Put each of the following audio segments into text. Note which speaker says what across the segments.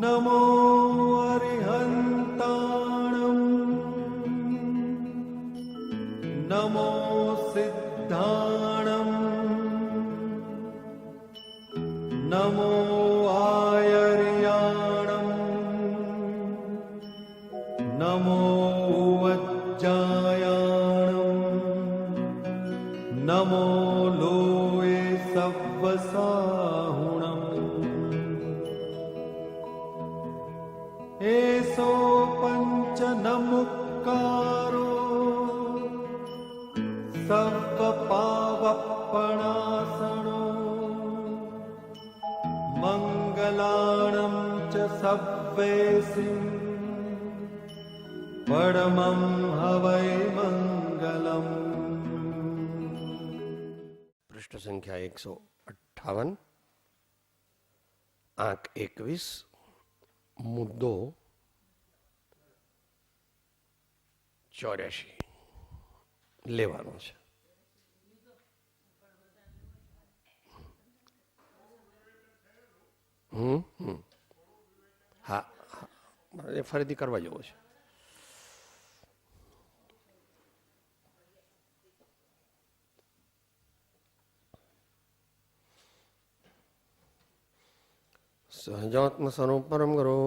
Speaker 1: નમો અરિહંતાણં નમો સિદ્ધાણં નમો આયર્યાણં નમો વજ્જાયાણં નમો લોએ સવ્વસાહુણં એસો પંચ નમુક્કારો સર્વ પાવપણાસણો મંગલાણં ચ સવ્વેસિં પરમં હવૈ મંગલમ.
Speaker 2: પૃષ્ઠ સંખ્યા 158, આંક 21, મુદ્દો 84 લેવાનો છે. હા એ ફરીથી કરવા જેવો છે. સહજાત્મ સ્વરૂપ પરમ ગુરુ,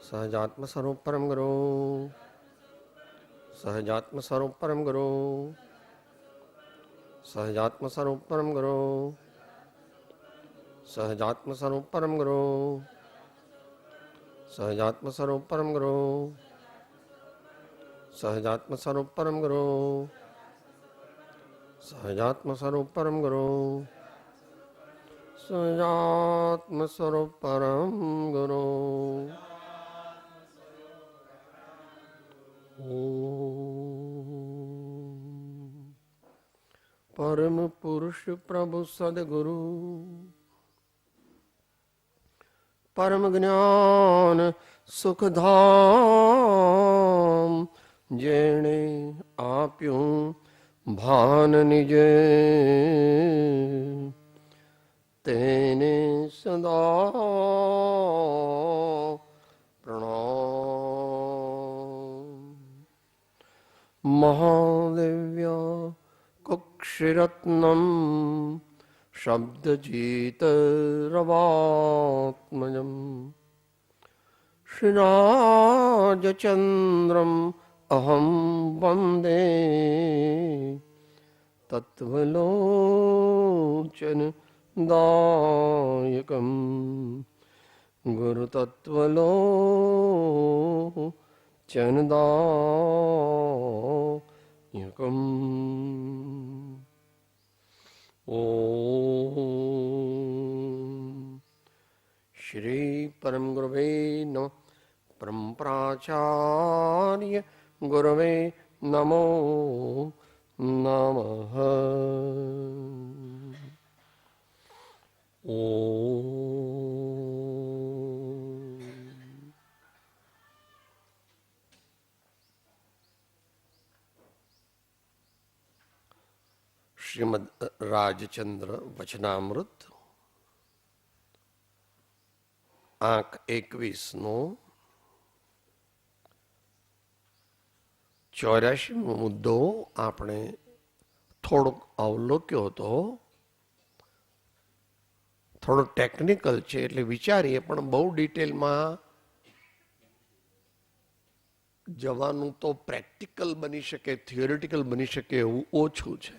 Speaker 2: સહજાત્મ સ્વરૂપ પરમ ગુરુ, સહજાત્મ સ્વરૂપ પરમ ગુરુ, સહજાત્મ સ્વરૂપ પરમ ગુરુ, સહજાત્મ સ્વરૂપ પરમ ગુરુ, સહજાત્મ સ્વરૂપ પરમ ગુરુ, સહજાત્મ સ્વરૂપ પરમ ગુરુ, સહજાત્મ સ્વરૂપ પરમ ગુરુ, સહજાત્મ સ્વરૂપ પરમ ગુરુ. પરમ પુરુષ પ્રભુ સદગુરુ, પરમ જ્ઞાન સુખધામ, જેણે આપ્યું ભાન નિજે, તેને સદા પ્રણામ. મહાદેવ્ય કક્ષરત્નમ શબ્દજીતરવાત્મજમ શ્રીરાજચંદ્રમ અહં વંદે તત્વલોચન દાયકમ ગુરુતત્વલોચન દાયકમ. ઓમ શ્રી પરમ ગુરવે નમઃ. પરમ પ્રાચાર્ય ગુરવે નમો નમઃ. શ્રીમદ રાજચંદ્ર વચનામૃત, આંક 21નો 84મો મુદ્દો આપણે થોડોક અવલોક્યો હતો. થોડો ટેકનિકલ છે એટલે વિચારીએ, પણ બહુ ડિટેલમાં જવાનું તો પ્રેક્ટિકલ બની શકે, થિયોરિટિકલ બની શકે એવું ઓછું છે.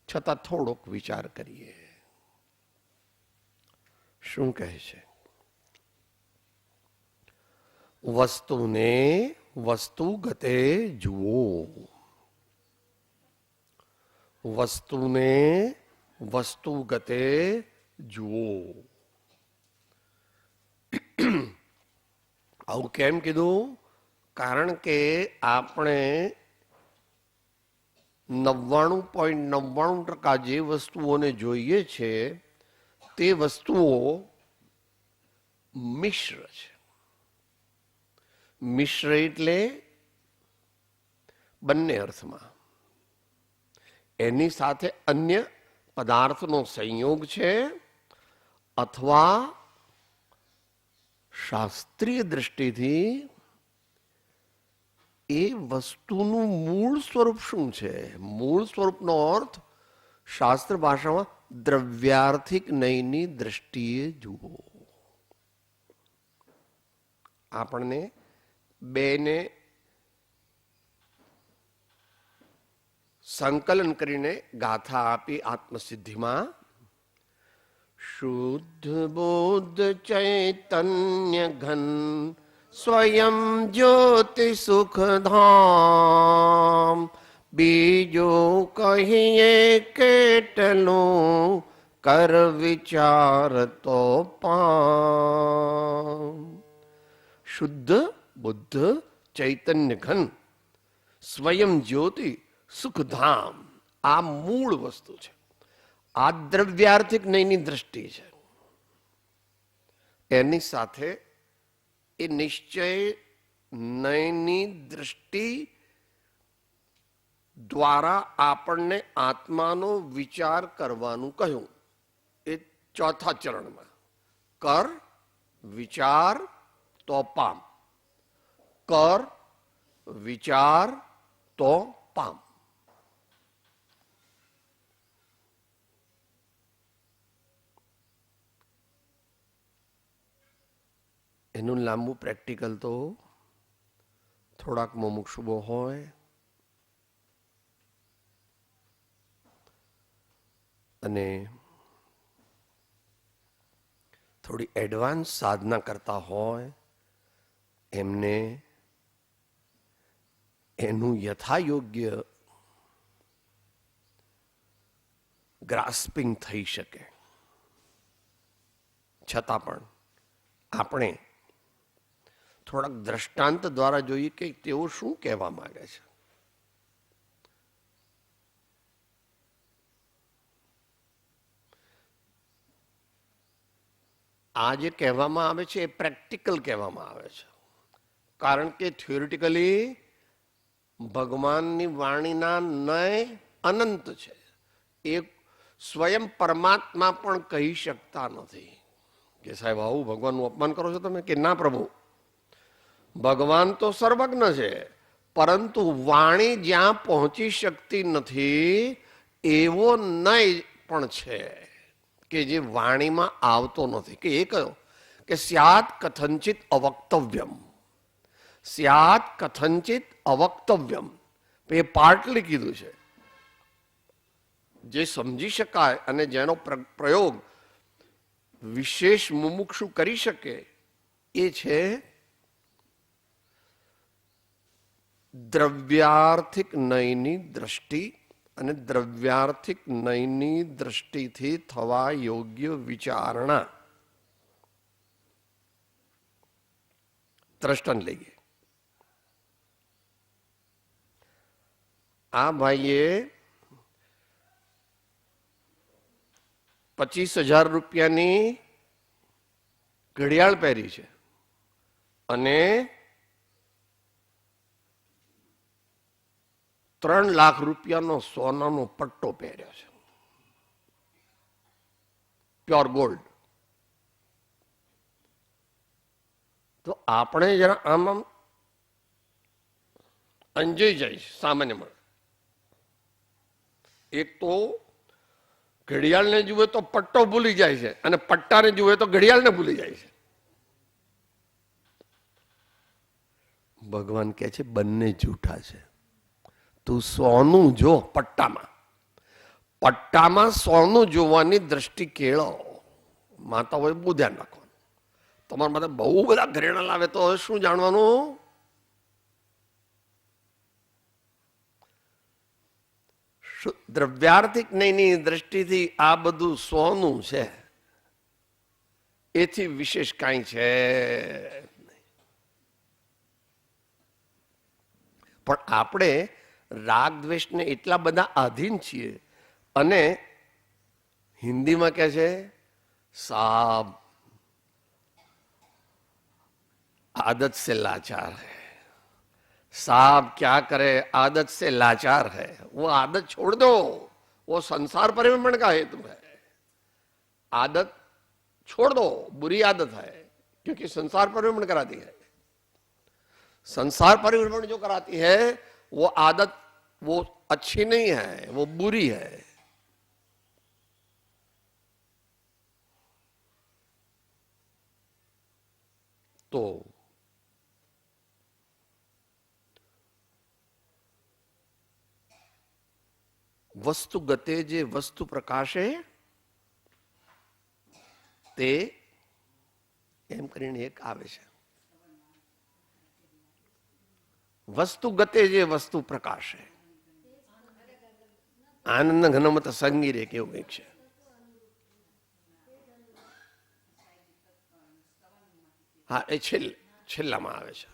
Speaker 2: છતાં થોડોક વિચાર કરીએ. શું કહે છે? વસ્તુને વસ્તુગતે જુઓ, વસ્તુને વસ્તુગતે જુઓ. આવું કેમ કીધું? કારણ કે આપણે 99.99% જે વસ્તુઓને જોઈએ છે તે વસ્તુઓ મિશ્ર છે. મિશ્ર એટલે બંને અર્થમાં. એની સાથે અન્ય પદાર્થનો સંયોગ છે, અથવા શાસ્ત્રીય દ્રષ્ટિથી એ વસ્તુનું મૂળ સ્વરૂપ શું છે? મૂળ સ્વરૂપનો અર્થ શાસ્ત્ર ભાષામાં દ્રવ્યાર્થિક નયની દ્રષ્ટિએ જુઓ. આપણને બેને સંકલન કરીને ગાથા આપી આત્મસિદ્ધિમાં. શુદ્ધ બુદ્ધ ચૈતન્ય ઘન સ્વયં જ્યોતિ સુખધામ, બીજો કહીએ કેટલું કર વિચાર તો પામ. શુદ્ધ બુદ્ધ ચૈતન્ય ઘન સ્વયં જ્યોતિ સુખધામ, આ મૂળ વસ્તુ છે. આ દ્રવ્યાર્થિક નયની દ્રષ્ટિ છે. એની સાથે એ નિશ્ચય નયની દ્રષ્ટિ દ્વારા આપણને આત્માનો વિચાર કરવાનું કહ્યું. એ ચોથા ચરણમાં કર વિચાર તો પામ. કર વિચાર તો પામ. એનું લાંબુ પ્રેક્ટિકલ તો થોડાક મુમુક્ષુઓ હોય અને થોડી એડવાન્સ સાધના કરતા હોય એમને એનું યથાયોગ્ય ગ્રાસ્પિંગ થઈ શકે. છતાં પણ આપણે થોડાક દ્રષ્ટાંત દ્વારા જોઈએ કે તેઓ શું કહેવા માંગે છે. આ જે કહેવામાં આવે છે એ પ્રેક્ટિકલ કહેવામાં આવે છે. કારણ કે થિયોરિટિકલી ભગવાનની વાણીના નય અનંત છે. એ સ્વયં પરમાત્મા પણ કહી શકતા નથી કે સાહેબ આવું ભગવાનનું અપમાન કરો છો તમે, કે ના પ્રભુ ભગવાન તો સર્વજ્ઞ છે, પરંતુ વાણી જ્યાં પહોંચી શકતી નથી એવો નય પણ છે કે જે વાણીમાં આવતો નથી. કે એ કયો કે સ્યાત કથંચિત અવક્તવ્યમ. સ્યાત કથંચિત અવક્તવ્યમ એ પાર્ટલી કીધું છે. જે સમજી શકાય અને જેનો પ્રયોગ વિશેષ મુમુક્ષુ કરી શકે એ છે દ્રવ્યાર્થિક નયની દ્રષ્ટિ અને દ્રવ્યાર્થિક નયની દ્રષ્ટિથી થવા યોગ્ય વિચારણા. દ્રષ્ટાંત લઈએ. આ ભાઈએ 25,000 રૂપિયાની ઘડિયાળ પહેરી છે અને 3 લાખ રૂપિયાનો સોનાનો પટ્ટો પહેર્યો છે, પ્યોર ગોલ્ડ. તો આપણે જરા આમ અંજાઈ જાય સામાન્યમાં. એક તો ઘડિયાળને જુએ તો પટ્ટો ભૂલી જાય છે અને પટ્ટાને જુએ તો ઘડિયાળને ભૂલી જાય છે. ભગવાન કહે છે બંને જૂઠા છે. તું સોનું જો પટ્ટામાં, પટ્ટામાં સોનું જોવાની દ્રષ્ટિ કેળો. માતાઓએ બહુ ધ્યાન રાખવાનું. તમારા માટે બહુ બધા ઘરેણા લાવે તો શું જાણવાનું? દ્રવ્યાર્થિક નયની દ્રષ્ટિથી આ બધું સોનું છે, એથી વિશેષ કાંઈ છે. પણ આપણે રાગ દ્વેષને એટલા બધા આધીન છીએ અને હિન્દીમાં કહે છે સાબ आदत से लाचार है. सांप क्या करे आदत से लाचार है. वो आदत छोड़ दो, वो संसार परिभ्रमण का हेतु है. आदत छोड़ दो, बुरी आदत है क्योंकि संसार परिभ्रमण कराती है। संसार परिभ्रमण जो कराती है वो आदत वो अच्छी नहीं है, वो बुरी है। तो વસ્તુ ગતે જે વસ્તુ પ્રકાશે તે એમ કરીને એક આવે છે, વસ્તુ ગતે જે વસ્તુ પ્રકાશે, આનંદ ઘનમત સંગી રે કેવું કંઈક છે. હા, એ છેલ્લામાં આવે છે,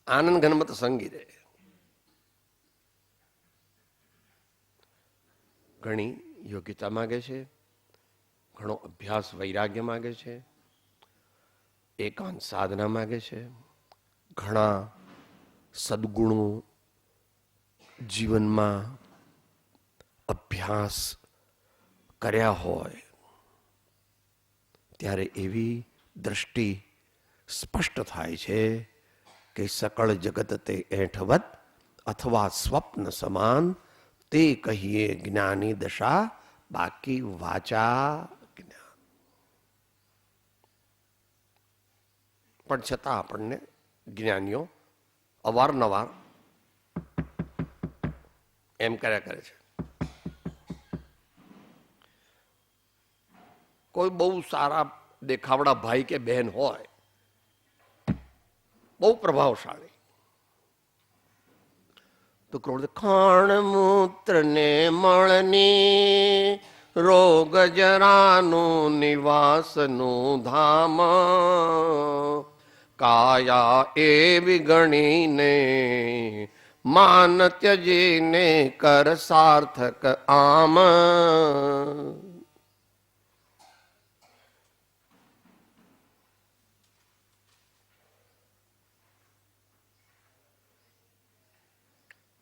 Speaker 2: આનંદ ઘનમત સંગી રે. ઘણી યોગ્યતા માગે છે, ઘણો અભ્યાસ વૈરાગ્ય માગે છે, એકાંત સાધના માગે છે, ઘણા સદગુણો જીવનમાં અભ્યાસ કર્યા હોય ત્યારે એવી દ્રષ્ટિ સ્પષ્ટ થાય છે કે સકળ જગત તે એઠવત અથવા સ્વપ્ન સમાન, તે કહીએ જ્ઞાની દશા, બાકી વાચા જ્ઞાન. પણ છતાં આપણને જ્ઞાનીઓ અવારનવાર એમ કર્યા કરે છે. કોઈ બહુ સારા દેખાવડા ભાઈ કે બહેન હોય, બહુ પ્રભાવશાળી, તો ક્રોધ ખાણ મૂત્ર ને મળની, રોગ જરાનું નિવાસનું ધામ, કાયા એવી ગણીને માન ત્યજીને કર સાર્થક આમ.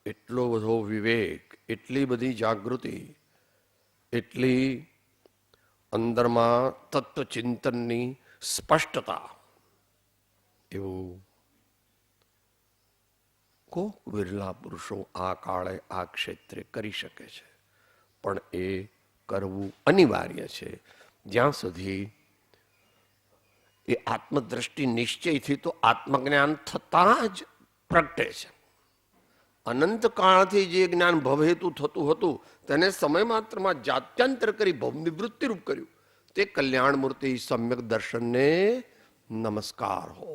Speaker 2: એટલો બધો વિવેક, એટલી બધી જાગૃતિ, એટલી અંદરમાં તત્વચિંતનની સ્પષ્ટતા, એવું કોક વિરલા પુરુષો આ કાળે આ ક્ષેત્રે કરી શકે છે. પણ એ કરવું અનિવાર્ય છે જ્યાં સુધી એ આત્મદ્રષ્ટિ નિશ્ચયથી તો આત્મજ્ઞાન થતાં જ પ્રગટે છે. અનંત કાળથી જે જ્ઞાન ભવહેતુ થતું હતું તેને સમય માત્રમાં જાત્યંતર કરી ભવનિવૃત્તિરૂપ કર્યું. તે કલ્યાણ મૂર્તિ સમ્યક દર્શનને નમસ્કાર હો.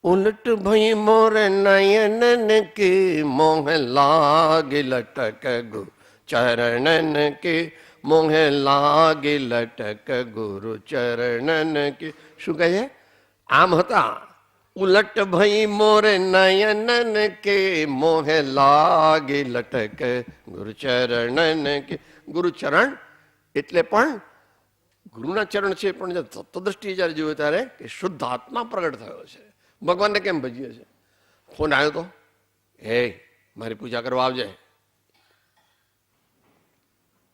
Speaker 2: उलट भई मोर नयनन के मोह लागे लटक गु चरणन के, मोह लागे लटक गुरु चरणन के. શું કહે? આમ હતા, ઉલટ ભઈ મોર નયનન કે મોહ લાગે લટક ગુરુ ચરણન કે. ગુરુ ચરણ એટલે પણ ગુરુના ચરણ છે, પણ તત્વદ્રષ્ટિ જયારે જોયું ત્યારે કે શુદ્ધ આત્મા પ્રગટ થયો છે. ભગવાનને કેમ ભજીએ છે? ફોન આવ્યો તો, હે મારી પૂજા કરવા આવજે.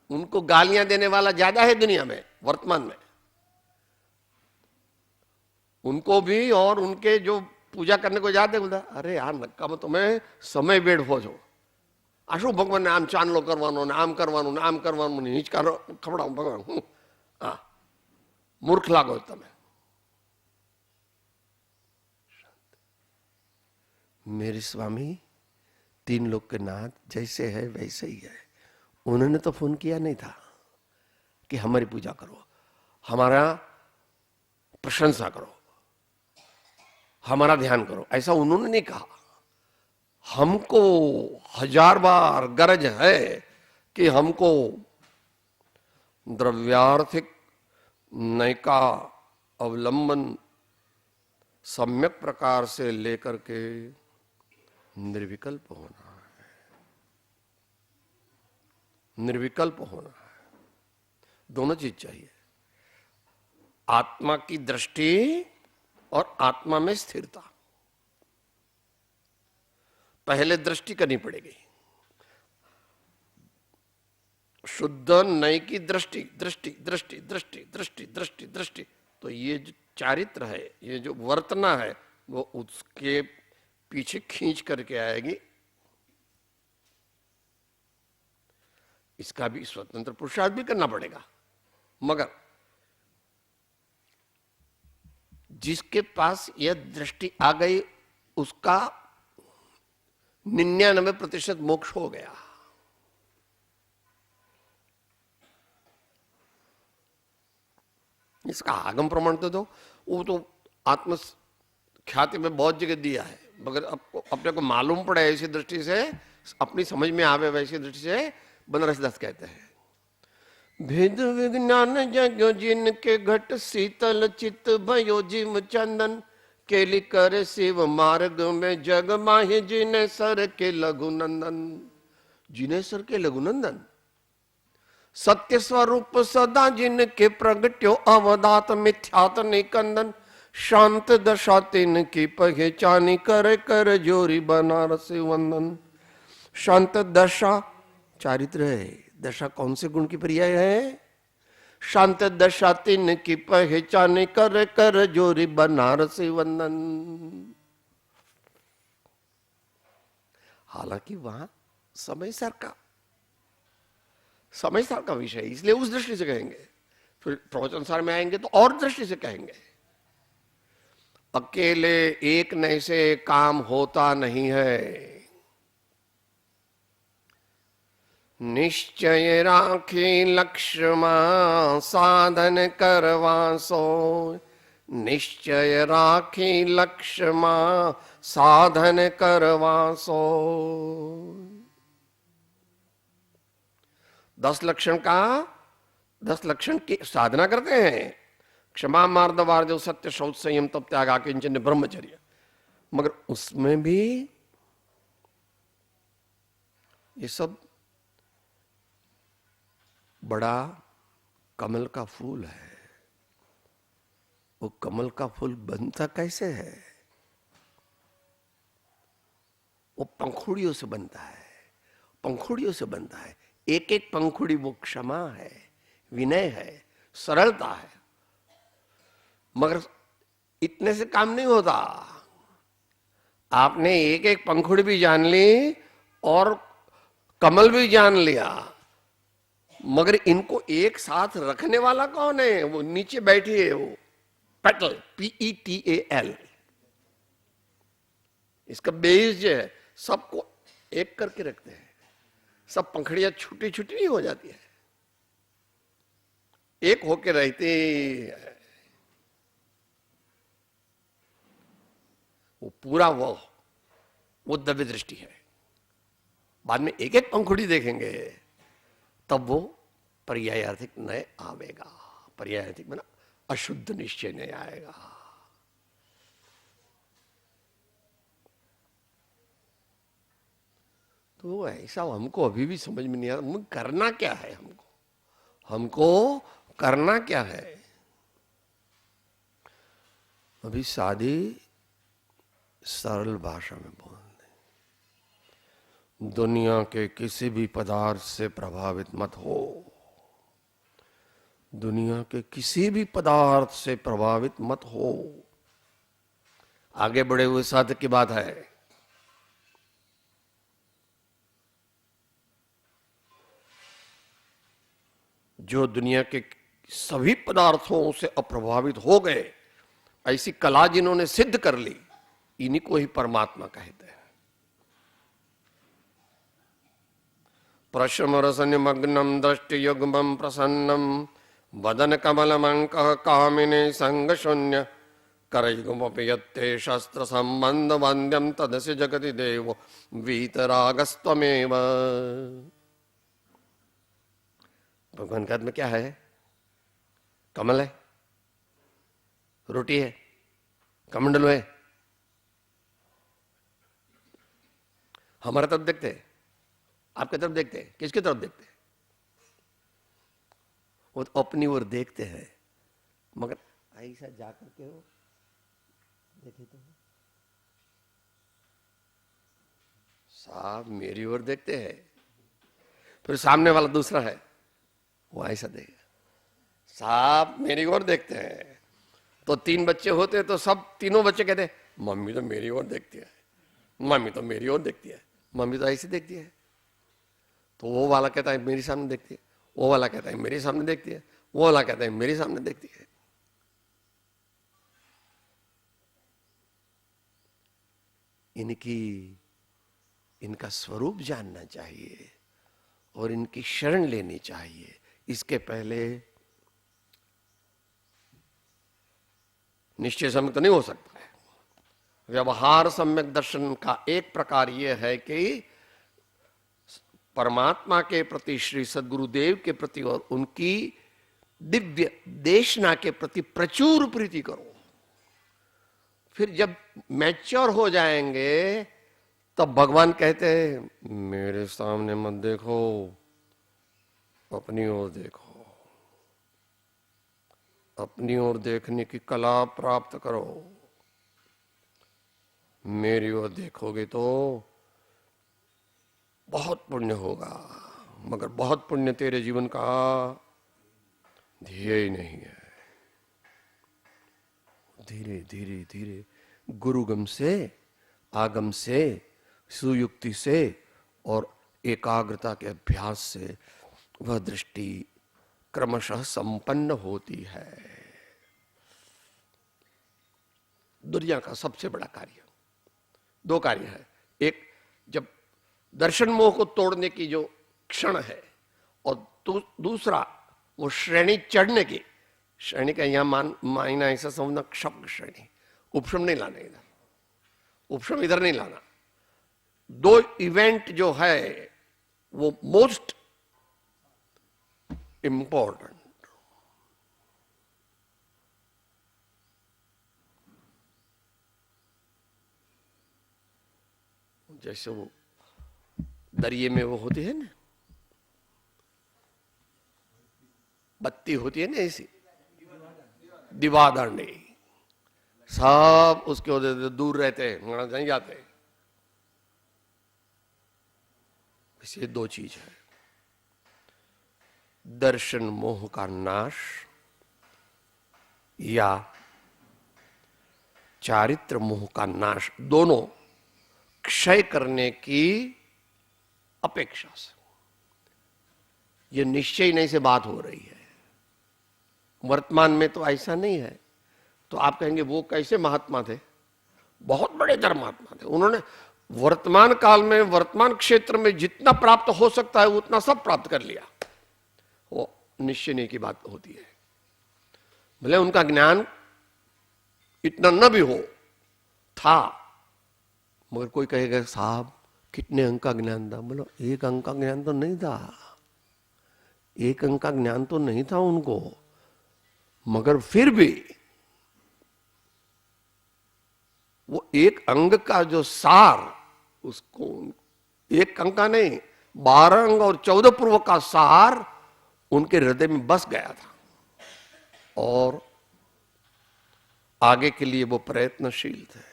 Speaker 2: उनको गालियां देने वाला ज्यादा है दुनिया में वर्तमान में. उनको भी और उनके जो पूजा करने को जाते बोलता, अरे यार नक्काમાં તમે સમય વેડફો છો. આ શું ભગવાનને આમ ચાંદલો કરવાનો ને આમ કરવાનું ને આમ કરવાનું ને હિંચકારો ખવડાવું ભગવાન. હા, મૂર્ખ લાગો તમે. मेरे स्वामी 3 लोग के नाथ जैसे है वैसे ही है. उन्होंने तो फोन किया नहीं था कि हमारी पूजा करो, हमारा प्रशंसा करो, हमारा ध्यान करो. ऐसा उन्होंने नहीं कहा. हमको 1000 बार गरज है कि हमको द्रव्यार्थिक नैका अवलंबन सम्यक प्रकार से लेकर के निर्विकल्प होना है, निर्विकल्प होना है. दोनों चीज चाहिए. आत्मा की दृष्टि और आत्मा में स्थिरता। पहले दृष्टि करनी पड़ेगी, शुद्ध नय की दृष्टि, दृष्टि दृष्टि दृष्टि दृष्टि दृष्टि दृष्टि। तो ये जो चारित्र है, ये जो वर्तना है, वो उसके पीछे खींच करके आएगी। इसका भी स्वतंत्र पुरुषार्थ भी करना पड़ेगा। मगर जिसके पास यह दृष्टि आ गई उसका 99% मोक्ष हो गया। इसका आगम प्रमाण तो दो, वो तो आत्म ख्याति में बहुत जगह दिया है, मगर अपने को मालूम पड़े ऐसी दृष्टि से, अपनी समझ में आवे वैसी दृष्टि से बनारस दास कहते हैं, भेद विज्ञान जगो जिनके घट शीतल चित भयो जिम चंदन, केली कर शिव मार्ग में जग माहि जिने सर के लघुनंदन। जिने सर के लघुनंदन सत्य स्वरूप सदा जिनके प्रगट्यो अवदात मिथ्यात निकंदन, शांत दशा तिन की पहचानी कर कर जोरी बनारस वंदन। शांत दशा चारित्र है, दशा कौन से गुण की पर्याय है? शांत दशा तिन की पहचानी कर कर जोरी बनारस वंदन। हालांकि वहां समय सार का विषय, इसलिए उस दृष्टि से कहेंगे। फिर प्रवचन सार में आएंगे तो और दृष्टि से कहेंगे। अकेले एक नए से काम होता नहीं है, निश्चय राखी लक्ष्य मां साधन करवा सो। निश्चय राखी लक्ष्य मां साधन करवा सो। 10 लक्षण की साधना करते हैं, क्षमा मार्द वार्जव सत्य शौच संयम तप त्याग आकिंचन ब्रह्मचर्य। मगर उसमें भी ये सब बड़ा कमल का फूल है। वो कमल का फूल बनता कैसे है? वो पंखुड़ियों से बनता है, पंखुड़ियों से बनता है। एक एक पंखुड़ी वो क्षमा है, विनय है, सरलता है। मगर इतने से काम नहीं होता। आपने एक एक पंखुड़ी भी जान ली और कमल भी जान लिया, मगर इनको एक साथ रखने वाला कौन है? वो नीचे बैठी है, वो पेटल, PETAL। इसका बेस जो है सबको एक करके रखते हैं। सब पंखड़ियां छुट्टी छुट्टी नहीं हो जाती है, एक होके रहती है। वो पूरा वो दिव्य दृष्टि है। बाद में एक एक पंखुड़ी देखेंगे तब वो पर्यायार्थिक नय आवेगा। पर्यायार्थिक बना अशुद्ध निश्चय नहीं आएगा। तो ऐसा हमको अभी भी समझ में नहीं आ रहा, करना क्या है? हमको करना क्या है? अभी सादी सरल भाषा में बोल दें, दुनिया के किसी भी पदार्थ से प्रभावित मत हो। दुनिया के किसी भी पदार्थ से प्रभावित मत हो। आगे बढ़े हुए साधक की बात है। जो दुनिया के सभी पदार्थों से अप्रभावित हो गए, ऐसी कला जिन्होंने सिद्ध कर ली, इन्हीं को ही परमात्मा कहते हैं। प्रशम रसनिमग्नम दृष्टि युग्मम प्रसन्नम वदन कमलमंक कामिने संग शून्य करयुगमपि यत्ते शस्त्र संबंध वंद्यम तदस्य जगति देव वीतरागस्त्वमेव। भगवान के हाथ में क्या है? कमल है, रोटी है, कमंडल है। हमारे तरफ देखते हैं, आपके तरफ देखते हैं, किसकी तरफ देखते हैं? वो तो अपनी ओर देखते हैं, मगर ऐसा जाकर के हो
Speaker 3: देखे तो
Speaker 2: साहब मेरी ओर देखते हैं, फिर सामने वाला दूसरा है वो ऐसा देगा, साहब मेरी ओर देखते हैं। तो 3 बच्चे होते तो सब तीनों बच्चे कहते मम्मी तो मेरी ओर देखती है, मम्मी तो मेरी ओर देखती है, मम्मी तो ऐसे देखती है। तो वो वाला कहता है मेरे सामने देखती है, वो वाला कहता है मेरे सामने देखती है, वो वाला कहता है मेरे सामने देखती है। इनका स्वरूप जानना चाहिए और इनकी शरण लेनी चाहिए। इसके पहले निश्चय सम्यक तो नहीं हो सकता है। व्यवहार सम्यक दर्शन का एक प्रकार यह है कि परमात्मा के प्रति, श्री सद्गुरुदेव के प्रति और उनकी दिव्य देशना के प्रति प्रचुर प्रीति करो। फिर जब मैच्योर हो जाएंगे तब भगवान कहते हैं मेरे सामने मत देखो, अपनी ओर देखो, अपनी ओर देखने की कला प्राप्त करो। मेरी ओर देखोगे तो बहुत पुण्य होगा, मगर बहुत पुण्य तेरे जीवन का ध्येय नहीं है। धीरे धीरे धीरे गुरुगम से, आगम से, सुयुक्ति से और एकाग्रता के अभ्यास से वह दृष्टि क्रमशः संपन्न होती है। दुनिया का सबसे बड़ा कार्य 2 कार्य है। एक, जब दर्शन मोह को तोड़ने की जो क्षण है, और दूसरा वो श्रेणी चढ़ने की। श्रेणी का यहां मायना ऐसा समझना, क्षप श्रेणी, उपशम नहीं लाना इधर, उपशम इधर नहीं लाना। 2 इवेंट जो है वो मोस्ट इंपॉर्टेंट। जैसे वो दरिये में वो होती है ना, बत्ती होती है ना ऐसी, दीवादारणी, सब उसके वजह से दूर रहते हैं, नहीं जाते। इसे 2 चीज है, दर्शन मोह का नाश या चारित्र मोह का नाश, दोनों क्षय करने की अपेक्षा से। यह निश्चय नहीं से बात हो रही है। वर्तमान में तो ऐसा नहीं है। तो आप कहेंगे वो कैसे महात्मा थे? बहुत बड़े धर्मात्मा थे। उन्होंने वर्तमान काल में, वर्तमान क्षेत्र में जितना प्राप्त हो सकता है उतना सब प्राप्त कर लिया। वो निश्चय नहीं की बात होती है। भले उनका ज्ञान इतना न भी हो, था, मगर कोई कहेगा साहब कितने अंक का ज्ञान था? बोलो 1 अंक का ज्ञान तो नहीं था, 1 अंक का ज्ञान तो नहीं था उनको, मगर फिर भी वो 1 अंग का जो सार, उसको 1 अंक का नहीं, 12 अंग और 14 पूर्व का सार उनके हृदय में बस गया था और आगे के लिए वो प्रयत्नशील थे।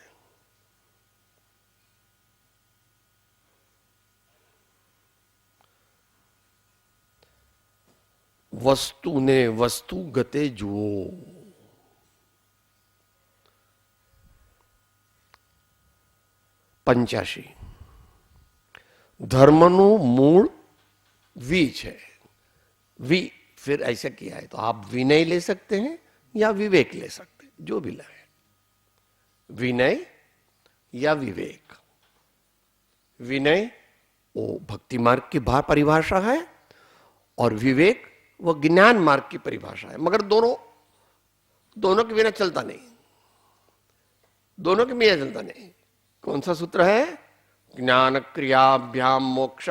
Speaker 2: वस्तु ने वस्तु गते जुओ। पंचाशी धर्मनु मूल वी है। वी फिर ऐसा किया है तो आप विनय ले सकते हैं या विवेक ले सकते हैं, जो भी लगे। विनय या विवेक। विनय वो भक्ति मार्ग की परिभाषा है और विवेक वो ज्ञान मार्ग की परिभाषा है। मगर दोनों के बिना चलता नहीं, दोनों के बिना चलता नहीं। कौन सा सूत्र है? ज्ञान क्रियाभ्याम मोक्ष,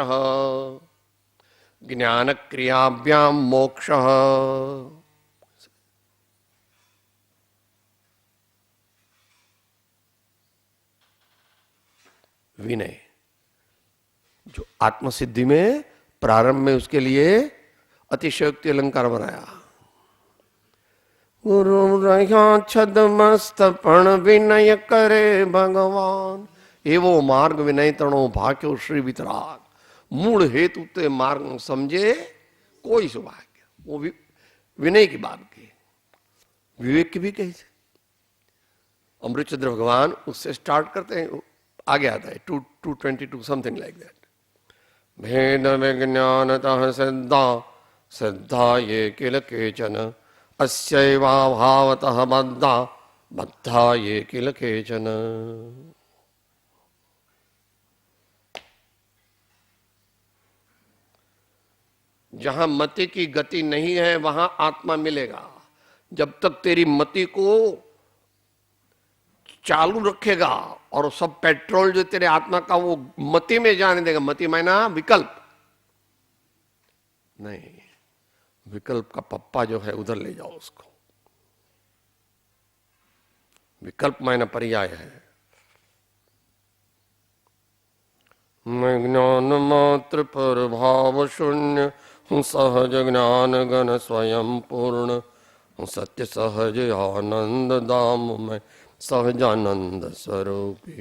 Speaker 2: ज्ञान क्रियाभ्याम मोक्ष। विनय जो आत्मसिद्धि में प्रारंभ में उसके लिए अतिशयोक्ति अलंकार बनाया, ગુરુ રહ્યા છદમસ્ત પણ વિનય કરે ભગવાન. એવો માર્ગ વિનય તણો ભાગ્યો શ્રી વિતરાગ. मूल हेतु ते मार्ग समझे कोई सौभाग्य. वो विनय की बात की, विवेक की भी कही. अमृतचंद्र भगवान उससे स्टार्ट करते हैं, आगे आता है 222 समथिंग लाइक दैट. भेद विज्ञानतः सिद्धा सिद्धा ये किल केचन अस्यैवा भावतः बद्धा बद्धा ये किल केचन. जहां मति की गति नहीं है वहां आत्मा मिलेगा. जब तक तेरी मति को चालू रखेगा और सब पेट्रोल जो तेरे आत्मा का वो मति में जाने देगा. मति मायना विकल्प नहीं, विकल्प का पप्पा जो है उधर ले जाओ उसको. विकल्प मायना पर्याय है. मैं ज्ञान मात्र पर भाव शून्य हूँ, सहज ज्ञान गण स्वयं पूर्ण हूँ, सत्य सहज आनंद दाम मैं सहजानंद स्वरूपी.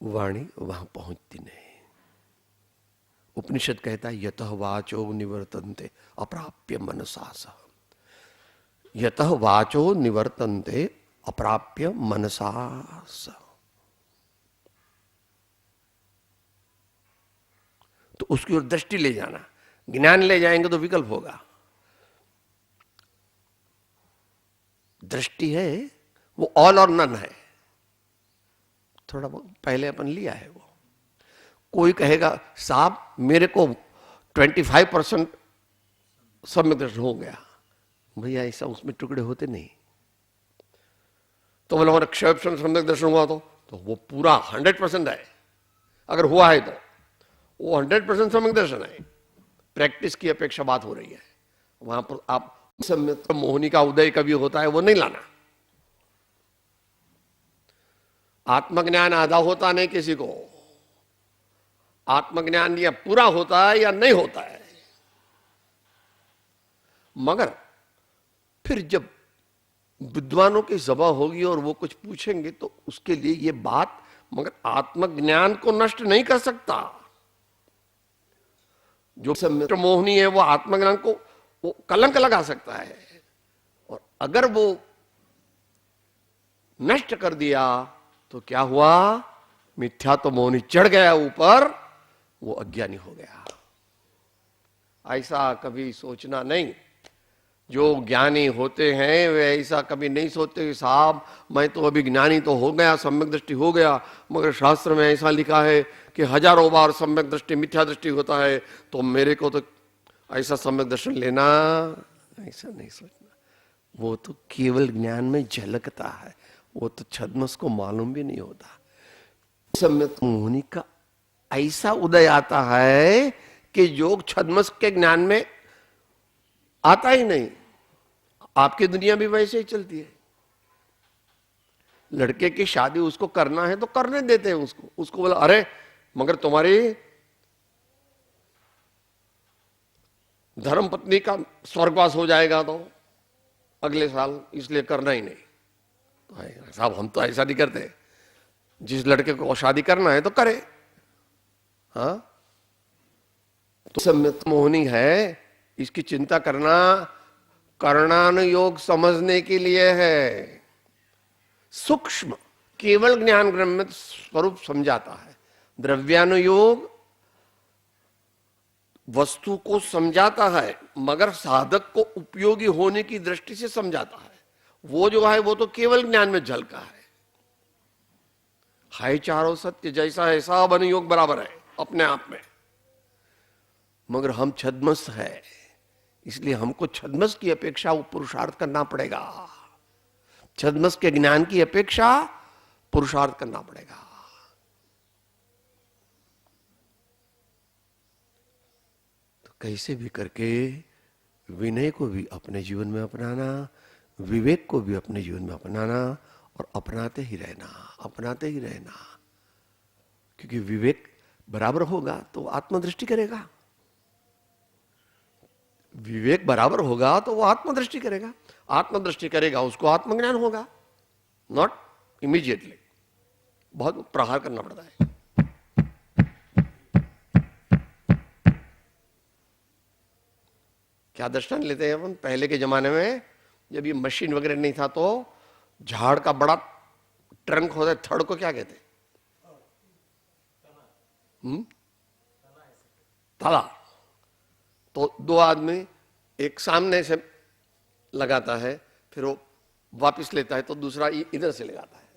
Speaker 2: वाणी वहां पहुंचती नहीं. उपनिषद कहता है यतः वाचो निवर्तन्ते अप्राप्य मनसा सह. यतः वाचो निवर्तन्ते अप्राप्य मनसा सह. तो उसकी ओर दृष्टि ले जाना. ज्ञान ले जाएंगे तो विकल्प होगा. दृष्टि है वो ऑल और नन है. थोड़ा बहुत पहले अपन लिया है वो. कोई कहेगा साहब मेरे को 25% सम्यक दर्शन हो गया. भैया ऐसा उसमें टुकड़े होते नहीं. तो बोले हमारा क्षय सम्यक दर्शन हुआ तो वो पूरा 100% है. अगर हुआ है तो वो 100% सम्यक दर्शन है. प्रैक्टिस की अपेक्षा बात हो रही है. वहां पर आप सम्यक मोहिनी का उदय कभी होता है वो नहीं लाना. आत्मज्ञान आधा होता नहीं किसी को. आत्मज्ञान या पूरा होता है या नहीं होता है. मगर फिर जब विद्वानों की सभा होगी और वो कुछ पूछेंगे तो उसके लिए ये बात, मगर आत्मज्ञान को नष्ट नहीं कर सकता. जो सम्यक मोहिनी है वो आत्मज्ञान को वो कलंक लगा सकता है. और अगर वो नष्ट कर दिया तो क्या हुआ? मिथ्या तो मोहिनी चढ़ गया ऊपर, वो अज्ञानी हो गया. ऐसा कभी सोचना नहीं. जो ज्ञानी होते हैं वे ऐसा कभी नहीं सोचते साहब मैं तो अभी ज्ञानी तो हो गया, सम्यक दृष्टि हो गया, मगर शास्त्र में ऐसा लिखा है कि हजारों बार सम्यक दृष्टि मिथ्या दृष्टि होता है तो मेरे को तो ऐसा सम्यक दर्शन लेना. ऐसा नहीं सोचना. वो तो केवल ज्ञान में झलकता है. वो तो छद्मस को मालूम भी नहीं होता. सम्यक मोहिनी का ऐसा उदय आता है कि जो छद्मस के ज्ञान में आता ही नहीं. आपकी दुनिया भी वैसे ही चलती है. लड़के की शादी उसको करना है तो करने देते हैं उसको. उसको बोला अरे मगर तुम्हारी धर्म पत्नी का स्वर्गवास हो जाएगा तो अगले साल, इसलिए करना ही नहीं. तो साहब हम तो ऐसा नहीं करते. जिस लड़के को शादी करना है तो करे. हाँ तो सम्यक मोहिनी है. इसकी चिंता करना करणानुयोग समझने के लिए है. सूक्ष्म केवल ज्ञान ब्रह्म स्वरूप समझाता है. द्रव्यानुयोग वस्तु को समझाता है मगर साधक को उपयोगी होने की दृष्टि से समझाता है. वो जो है वो तो केवल ज्ञान में झलका है. हाय चारों सत्य जैसा है सब अनुयोग बराबर है अपने आप में. मगर हम छद्मस है इसलिए हमको छद्मस की अपेक्षा वो पुरुषार्थ करना पड़ेगा. छद्मस के ज्ञान की अपेक्षा पुरुषार्थ करना पड़ेगा. तो कैसे भी करके विनय को भी अपने जीवन में अपनाना, विवेक को भी अपने जीवन में अपनाना और अपनाते ही रहना, अपनाते ही रहना. क्योंकि विवेक बराबर होगा तो वो आत्मदृष्टि करेगा, विवेक बराबर होगा तो वो आत्मदृष्टि करेगा, आत्मदृष्टि करेगा उसको आत्मज्ञान होगा, नॉट इमीडिएटली। बहुत प्रहार करना पड़ता है। क्या दृष्टांत लेते हैं अपन, पहले के जमाने में जब ये मशीन वगैरह नहीं था तो झाड़ का बड़ा ट्रंक होता है, थड़ को क्या कहते? तला। तो दो आदमी एक सामने से लगाता है, फिर वो वापस लेता है तो दूसरा इधर से लगाता है,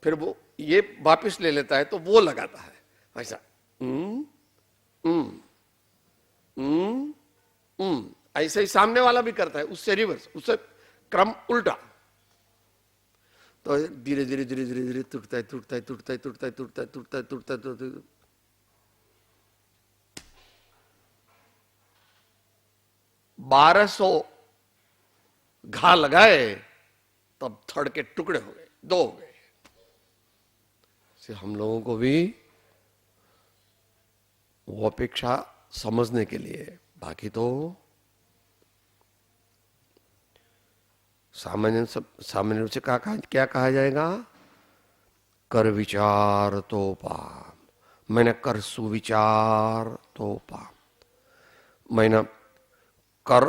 Speaker 2: फिर वो ये वापस ले लेता है तो वो लगाता है, ऐसा ऐसे ही सामने वाला भी करता है, उससे रिवर्स, उससे क्रम उल्टा। तो धीरे धीरे धीरे धीरे धीरे टूटता है टूटता है टूटता है टूटता है टूटता है टूटता है टूटता है टूटता है। 1200 घा लगाए तब थड़ के टुकड़े हो गए, दो हो गए। से हम लोगों को भी वो अपेक्षा समझने के लिए, बाकी तो सामान्य रूप से क्या कहा जाएगा? कर विचार तो पाम, मैंने कर सुविचार तो पाम, मैंने कर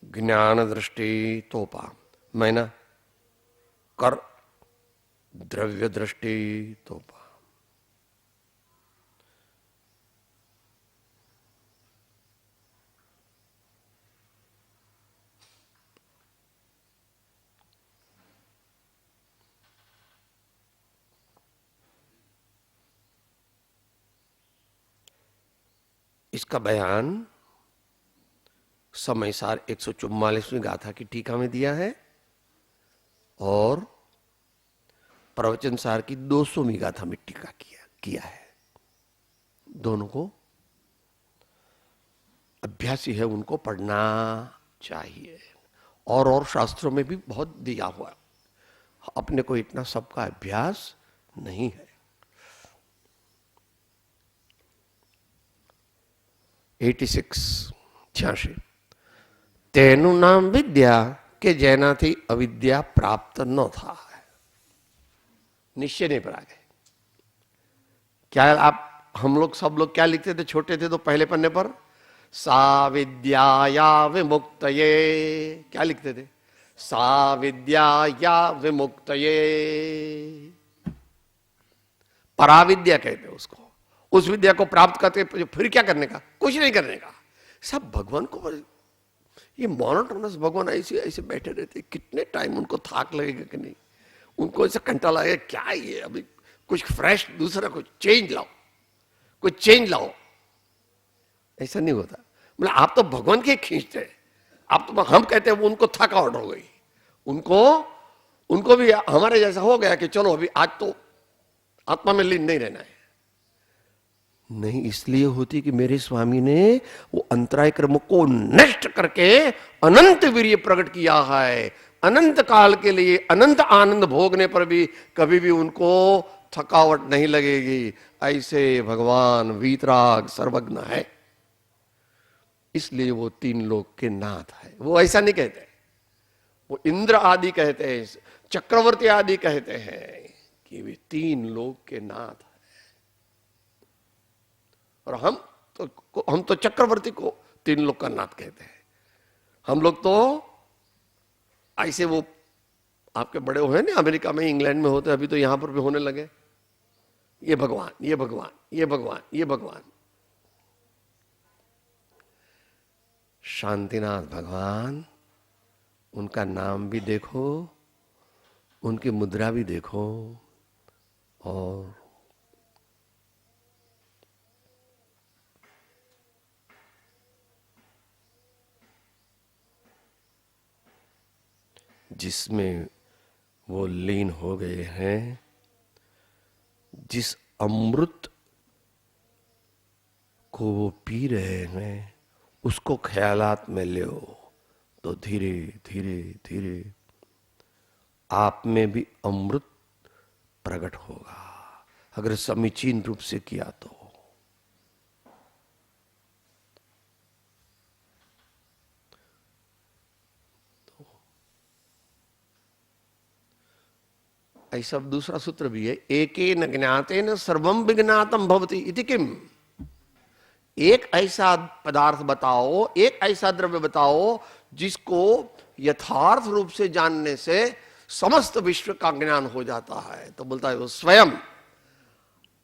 Speaker 2: ज्ञान दृष्टि तो पाम, मैंने कर द्रव्य दृष्टि तो पाम। इसका बयान समयसार 144वीं गाथा की टीका में दिया है और प्रवचन सार की 200वीं गाथा में टीका किया है। दोनों को अभ्यासी है उनको पढ़ना चाहिए, और शास्त्रों में भी बहुत दिया हुआ, अपने को इतना सबका अभ्यास नहीं है। 86 તેનું નામ વિદ્યા કે જેનાથી અવિદ્યા પ્રાપ્ત ન થાય, निश्चय नहीं पड़ा गए। क्या आप हम लोग सब लोग क्या लिखते थे छोटे थे तो पहले पन्ने पर? सा विद्याया विमुक्तये, क्या लिखते थे? सा विद्याया विमुक्तये। पराविद्या कहते उसको, उस विद्या को प्राप्त करते फिर क्या करने का? कुछ नहीं करने का। सब भगवान को, ये मोनोटोनस भगवान ऐसे ऐसे बैठे रहते, कितने टाइम उनको थाक लगेगा कि नहीं, उनको ऐसा कंटा लगेगा क्या ये, अभी कुछ फ्रेश दूसरा कुछ चेंज लाओ, कुछ चेंज लाओ। ऐसा नहीं होता। मतलब आप तो भगवान के खींचते हैं, आप तो हम कहते हैं वो उनको थकावट हो गई, उनको भी हमारे जैसा हो गया कि चलो अभी आज तो आत्मा में लीन नहीं रहना है। नहीं इसलिए होती कि मेरे स्वामी ने वो अंतराय कर्म को नष्ट करके अनंत वीर्य प्रकट किया है। अनंत काल के लिए अनंत आनंद भोगने पर भी कभी भी उनको थकावट नहीं लगेगी। ऐसे भगवान वीतराग सर्वज्ञ है, इसलिए वो तीन लोक के नाथ है। वो ऐसा नहीं कहते, वो इंद्र आदि कहते हैं, चक्रवर्ती आदि कहते हैं कि वे तीन लोक के नाथ है। और हम तो चक्रवर्ती को तीन लोक का नाथ कहते हैं। हम लोग तो ऐसे वो आपके बड़े हुए ना अमेरिका में, इंग्लैंड में होते, अभी तो यहां पर भी होने लगे, ये भगवान, ये भगवान, ये भगवान, ये भगवान। शांतिनाथ भगवान, उनका नाम भी देखो, उनकी मुद्रा भी देखो, और जिसमें वो लीन हो गए हैं, जिस अमृत को वो पी रहे हैं, उसको ख्यालात में लो तो धीरे धीरे धीरे आप में भी अमृत प्रकट होगा, अगर समीचीन रूप से किया तो। ऐसा दूसरा सूत्र भी है, एकेन ज्ञातेन सर्वम विज्ञातम भवति इति किम। एक ऐसा पदार्थ बताओ, एक ऐसा द्रव्य बताओ जिसको यथार्थ रूप से जानने से समस्त विश्व का ज्ञान हो जाता है। तो बोलता है वो स्वयं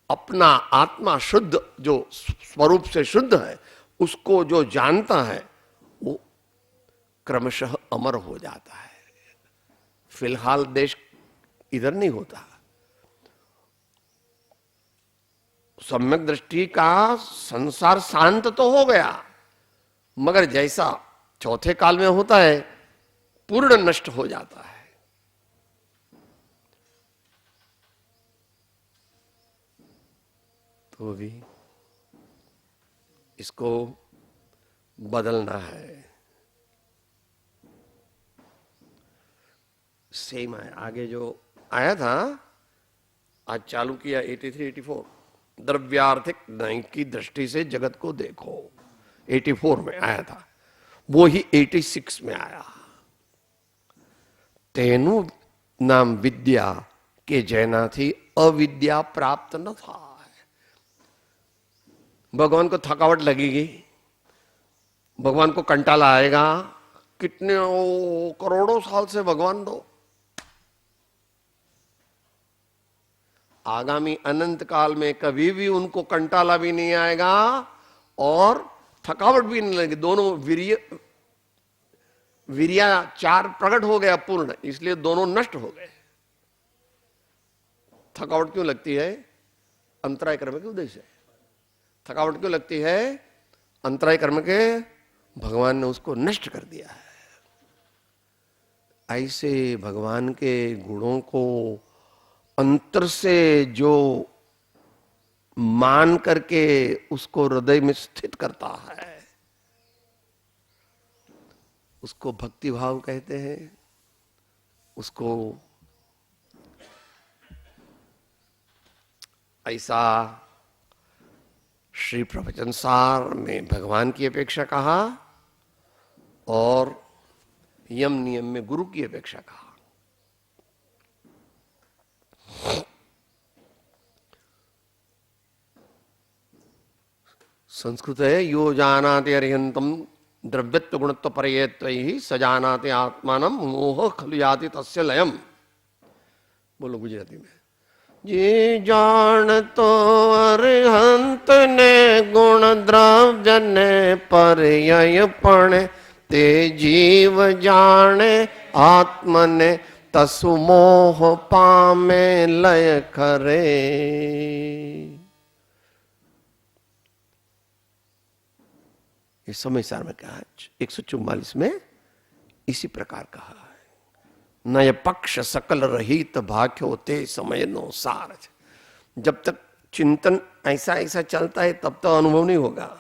Speaker 2: अपना आत्मा शुद्ध, जो स्वरूप से शुद्ध है, उसको जो जानता है वो क्रमशः अमर हो जाता है। फिलहाल देश इधर नहीं होता। सम्यक दृष्टि का संसार शांत तो हो गया, मगर जैसा चौथे काल में होता है पूर्ण नष्ट हो जाता है। तो भी इसको बदलना है। सेम है, आगे जो आया था, आज चालू किया 83-84, द्रव्यार्थिक न्याय की दृष्टि से जगत को देखो, 84 में आया था, वो ही 86 में आया। तेनु नाम विद्या के जैना थी, अविद्या प्राप्त न था। भगवान को थकावट लगेगी, भगवान को कंटाला आएगा, कितने करोड़ों साल से भगवान दो, आगामी अनंत काल में कभी भी उनको कंटाला भी नहीं आएगा और थकावट भी नहीं लगेगी। दोनों वीर्या चार प्रकट हो गया पूर्ण, इसलिए दोनों नष्ट हो गए। थकावट क्यों लगती है? अंतराय कर्म के उद्देश्य है। थकावट क्यों लगती है? अंतराय कर्म के भगवान ने उसको नष्ट कर दिया है। ऐसे भगवान के गुणों को अंतर से जो मान करके उसको हृदय में स्थित करता है, उसको भक्ति भाव कहते हैं। उसको ऐसा श्री प्रवचन सार में भगवान की अपेक्षा कहा और यम नियम में गुरु की अपेक्षा कहा। संस्कृत है, यो जानाते अर्हंतम द्रव्यत्व गुणत्व परयत्वैहि स जानाते आत्मानम मोह खलु याति तस्य लयम। बोलो गुजराती में। जे जान तो अरहंत ने गुण द्रव्य ने पर्यय पण, ते जीव जाने आत्म ने तसु मोह पामे लय करे। ये समय सार में कहा, 144 में इसी प्रकार कहा है। नय पक्ष सकल रहित भाग्य होते समय नो सार। जब तक चिंतन ऐसा ऐसा चलता है तब तो अनुभव नहीं होगा,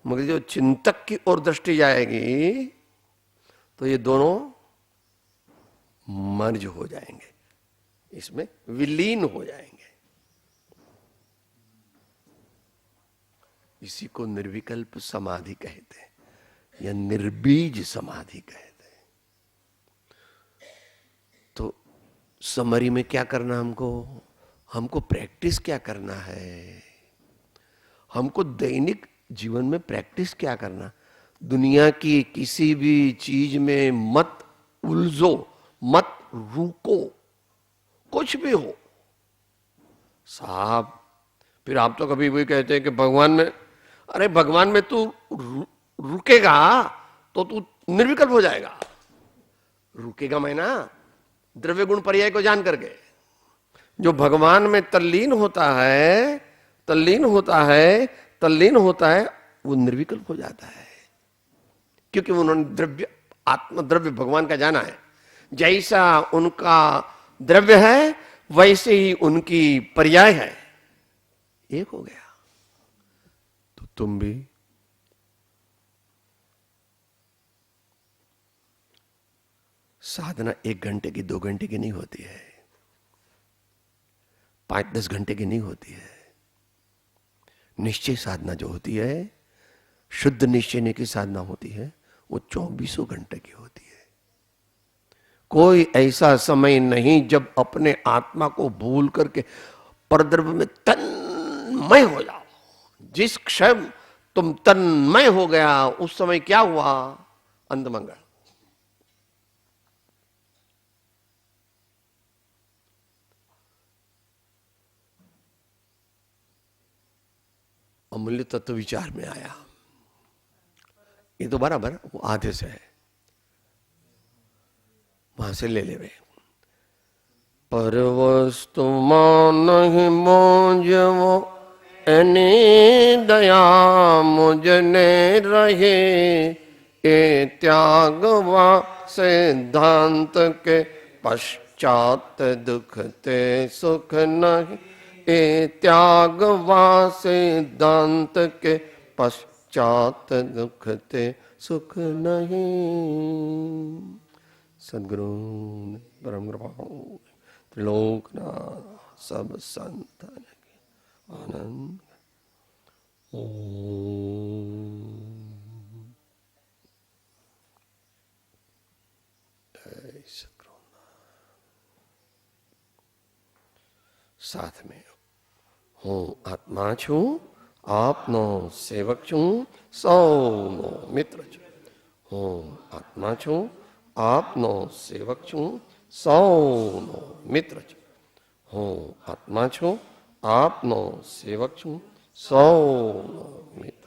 Speaker 2: मगर जो चिंतक की ओर दृष्टि जाएगी तो ये दोनों मर्ज हो जाएंगे, इसमें विलीन हो जाएंगे। इसी को निर्विकल्प समाधि कहते हैं या निर्बीज समाधि कहते हैं। तो समरी में क्या करना हमको प्रैक्टिस क्या करना है? हमको दैनिक जीवन में प्रैक्टिस क्या करना? दुनिया की किसी भी चीज में मत उलझो, मत रुको, कुछ भी हो साहब। फिर आप तो कभी भी कहते हैं कि भगवान में, अरे भगवान में तू रुकेगा तो तू निर्विकल्प हो जाएगा। रुकेगा मैं ना, द्रव्य गुण पर्याय को जान करके। जो भगवान में तल्लीन होता है, तल्लीन होता है, तल्लीन होता है, वो निर्विकल्प हो जाता है, क्योंकि उन्होंने द्रव्य, आत्म द्रव्य भगवान का जाना है। जैसा उनका द्रव्य है वैसे ही उनकी पर्याय है, एक हो गया। तो तुम भी साधना 1 घंटे की 2 घंटे की नहीं होती है। 5-10 घंटे की नहीं होती है। निश्चय साधना जो होती है, शुद्ध निश्चय की साधना होती है, वो 24 घंटे की होती है। कोई ऐसा समय नहीं जब अपने आत्मा को भूल करके परद्रव्य में तन्मय हो जाओ। जिस क्षण तुम तन्मय हो गया, उस समय क्या हुआ? अंतमंगल। अमूल्य तत्व विचार में आया। ये तो बराबर वो आधे से है, वहां से ले वे। पर वस्तु नहीं मोजवो एनी दया मुझने रहे, ए त्यागवा सिद्धांत के पश्चात दुखते सुख नहीं, ए त्यागवा सिद्धांत के पश्चात दुखते सुख नहीं। सदगुरु परम कृपा त्रिलोकनाथ सब संतन की आनंद। साथ में હું આત્મા છું, આપનો સેવક છું, સૌનો મિત્ર છું. હું આત્મા છું, આપનો સેવક છું, સૌનો મિત્ર છું. હું આત્મા છું, આપનો સેવક છું, સૌનો મિત્ર.